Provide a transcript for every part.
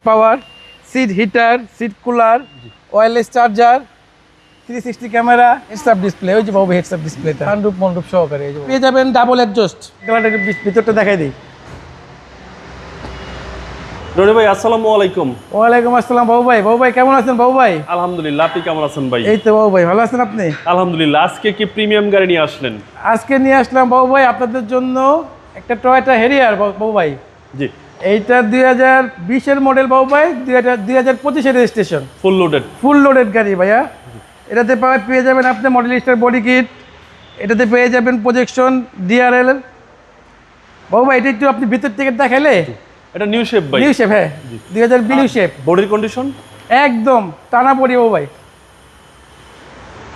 পাওয়ার, seat heater, seat cooler, wireless charger, 360 camera, heads up display, ওই যে বাবু heads up ডিসপ্লেটা sunroof মন্ডপ সহকারে এই যে পেয়ে যাবেন ডাবল এক্সজস্ট। গাড়িটার ভিতরটা দেখাই দিই। রনি ভাই আসসালামু আলাইকুম। ওয়ালাইকুম আসসালাম বাবু ভাই। বাবু ভাই কেমন আছেন বাবু ভাই? আলহামদুলিল্লাহ, আপনি কেমন আছেন ভাই? এই তো বাবু ভাই, ভালো আছেন আপনি? আলহামদুলিল্লাহ। আজকে কি প্রিমিয়াম গাড়ি নিয়ে আসলেন? আজকে নিয়ে আসলাম বাবু ভাই আপনাদের জন্য একটা টয়োটা হেরিয়ার বাবু ভাই। জি, এইটা 2020-এর মডেল বাবু ভাই, 2025-এর রেজিস্ট্রেশন, ফুল লোডেড গাড়ি ভাইয়া। এটাতে পেয়ে যাবেন আপনি মডেল স্টার বডি কিট, এটাতে পেয়ে যাবেন প্রজেকশন ডিআরএল। বাবু ভাই এটা একটু আপনি ভিতর থেকে দেখাইলে। এটা নিউ শেপ ভাই? নিউ শেপ, হ্যাঁ 2020 নিউ শেপ। বডির কন্ডিশন একদম টানা বডি বাবু ভাই,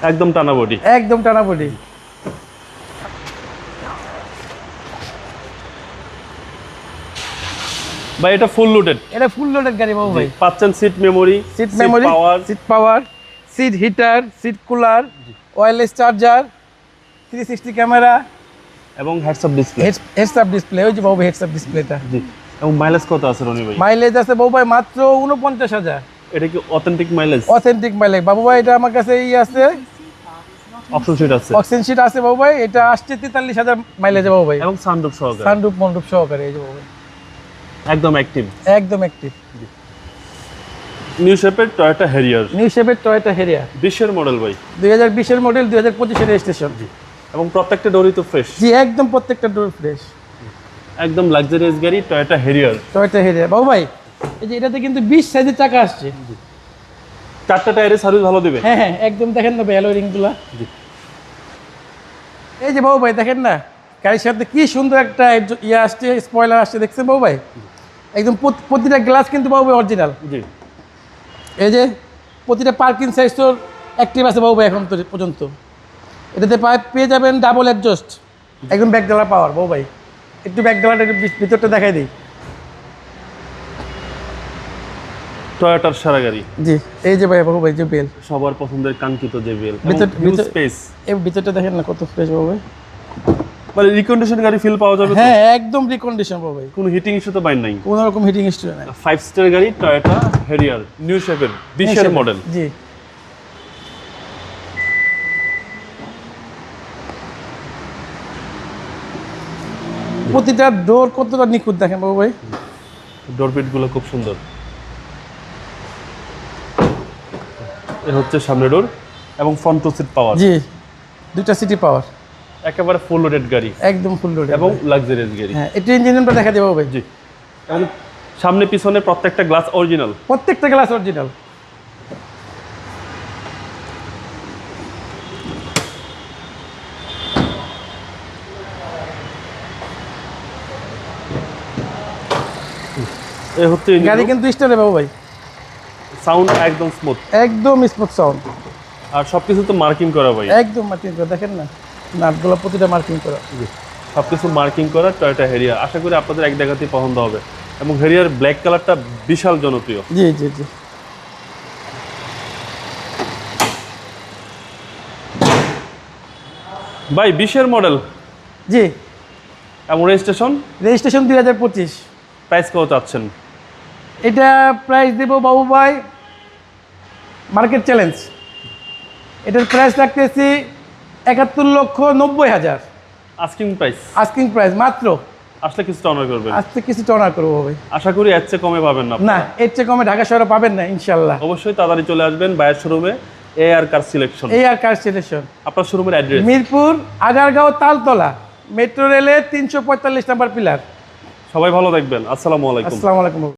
একদম টানা বডি, একদম টানা বডি। ভাই এটা ফুল লোডেড? এটা ফুল লোডেড গাড়ি বাবু ভাই। পাচ্ছেন seat memory, seat power, seat heater, seat cooler, wireless charger, 360 camera এবং heads up display. Heads up display, ওই যে বাবু হেডস আপ ডিসপ্লেটা। জি, এবং মাইলেজ কত আছে রনি ভাই? মাইলেজ আছে বাবু ভাই মাত্র 49,000। এটা কি অথেন্টিক মাইলেজ? অথেন্টিক মাইলেজ বাবু ভাই। এটা আমার কাছে আছে, অপশন সিট আছে, অক্সিজেন সিট আছে বাবু ভাই। এটা আসছে 43,000 মাইলেজ বাবু ভাই, এবং সানরুফ সহকারে, সানরুফ মন্ডপ সহকারে এই যে বাবু ভাই। একদম অ্যাক্টিভ, একদম অ্যাক্টিভ। নিউ শেপের টয়োটা হেরিয়ার, নিউ শেপের টয়োটা হেরিয়ার 20-এর মডেল ভাই, 2020-এর মডেল, 2025-এর রেজিস্ট্রেশন। এবং প্রত্যেকটা ডোরই তো ফ্রেশ। জি একদম, প্রত্যেকটা ডোর ফ্রেশ, একদম লাক্সারিয়াস গাড়ি টয়োটা হেরিয়ার। টয়োটা হেরিয়ার বাবু ভাই। এই যে এটাতে কিন্তু 20 সাইজের চাকা আসছে। চারটা টায়ারের সার্ভিস ভালো দিবে? হ্যাঁ হ্যাঁ একদম, দেখেন না ভাই অ্যালয় রিংগুলা। এই যে বাবু ভাই দেখেন না, গাড়ির সাথে কি সুন্দর একটা ইয়ে আসছে, স্পয়লার আসছে, দেখছেন বাবু ভাই? একদম প্রতিটা গ্লাস কিন্তু বাবু ভাই অরিজিনাল। জি, এই যে প্রতিটা পার্কিং সাইজ তো অ্যাক্টিভ আছে বাবু ভাই এখন তো পর্যন্ত। এটাতে পেয়ে যাবেন ডাবল এক্সজস্ট, একদম ব্যাক ডালার পাওয়ার বাবু ভাই। একটু ব্যাক ডালার ভিতরটা দেখাই দিই। টয়োটার সারা গাড়ি। জি এই যে ভাই বাবু ভাই, যে বেল সবার পছন্দের কাঙ্ক্ষিত যে বেল, স্পেস, এই ভিতরটা দেখেন না কত ফ্রেশ বাবু ভাই। মানে রিকন্ডিশন গাড়ি ফিল পাওয়া যাবে? হ্যাঁ একদম রিকন্ডিশন বাবু ভাই, কোনো হিটিং ইস্যু তো বাইন নাই? কোনো রকম হিটিং ইস্যু নাই। 5 স্টার গাড়ি টয়োটা হেরিয়ার নিউ শেপের 20-এর মডেল। জি প্রতিটা ডোর কতটা নিখুঁত দেখেন বাবু ভাই। ডোরবিট গুলো খুব সুন্দর। এ হচ্ছে সামনে ডোর এবং ফ্রন্ট টু সিট পাওয়ার। জি দুইটা সিটি পাওয়ার, একেবারে ফুল লোডেড গাড়ি, একদম ফুল লোডেড এবং লাক্সারিয়াস গাড়ি। হ্যাঁ এটা ইঞ্জিনটা দেখা দেবো ভাই। জি, এবং সামনে পিছনে প্রত্যেকটা গ্লাস অরিজিনাল, প্রত্যেকটা গ্লাস অরিজিনাল। এ হচ্ছে গাড়ি কিন্তু স্টারে বাবু ভাই, সাউন্ড একদম স্মুথ, একদম স্মুথ সাউন্ড। আর সবকিছু তো মার্কিং করা ভাই, একদম মার্কিং করা, দেখেন না নাটগুলো প্রতিটা মার্কিং করা। সবকিছু মার্কিং করা টয়োটা হেরিয়ার। আশা করি আপনাদের এক দেখাতেই পছন্দ হবে, এবং হেরিয়ার ব্ল্যাক কালারটা বিশাল জনপ্রিয়। জি জি জি ভাই 20-এর মডেল জি, এবং রেজিস্ট্রেশন? রেজিস্ট্রেশন 2025। প্রাইস কত চাচ্ছেন? এটা প্রাইস দেবো বাবু ভাই মার্কেট চ্যালেঞ্জ। এটার প্রাইস রাখতেছি 71,90,000 আস্কিং প্রাইস? আস্কিং প্রাইস মাত্র। আসলে কিছুটা অনার করবেন? আজকে কিছু টনার করবো ভাই। আশা করি এর চেয়ে কমে পাবেন না না আপনারা। এর চেয়ে কমে ঢাকা শহরে পাবেন না ইনশাল্লাহ। অবশ্যই তাড়াতাড়ি চলে আসবেন বায়ের শোরুমে, AR car selection. AR car selection, আপনার শোরুমের অ্যাড্রেস? মিরপুর আগারগাঁও তালতলা, মেট্রো রেলের 345 নাম্বার পিলার। সবাই ভালো থাকবেন। আসসালামু আলাইকুম। আসসালামু আলাইকুম।